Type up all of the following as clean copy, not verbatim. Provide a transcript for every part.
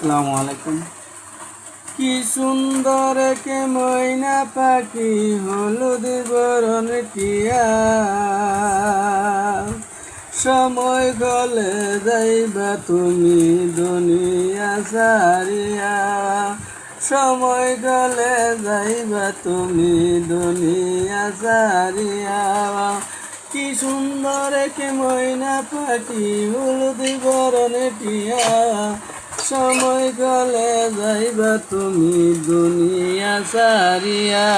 আসসালামু আলাইকুম। কি সুন্দর কে ময়না পাখি হলুদ বরণ টিয়া, সময় গলে যাইবা তুমি দুনিয়া সারিয়া, সময় গলে যাইবা তুমি দুনিয়া সারিয়া। কি সুন্দর কে ময়না পাখি হলুদ বরণ টিয়া, সময় গলে যাইবা তুমি দুনিয়া সারিয়া।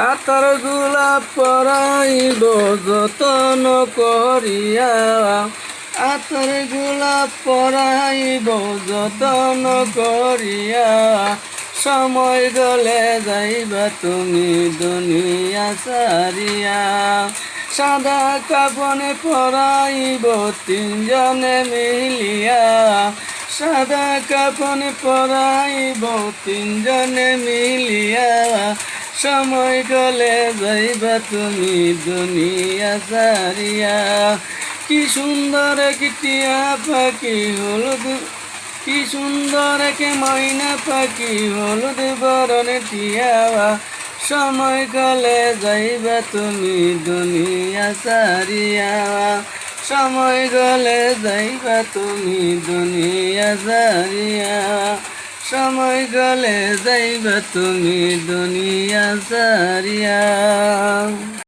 আতর গোলাপ পরাইব যতন করিয়া, আতর গোলাপ পরাইব যতন করিয়া, সময় গলে যাইবা তুমি দুনিয়া সারিয়া। সাদা কাপনে পরাইব তিনজনে মিলিয়া, সাদা কাপনে পরাইব তিনজনে মিলিয়া, সময় গলে যাইবা তুমি দুনিয়া সারিয়া। কি সুন্দর কি টিয়া পাখি হলুদ, কি সুন্দর কে ময়না পাখি হলুদ বরণ টিয়া, সময় গলে যাইবা তুমি দুনিয়া সারিয়া, সময় গলে যাইবা তুমি দুনিয়া সারিয়া, সময় গলে যাইবা তুমি দুনিয়া সারিয়া।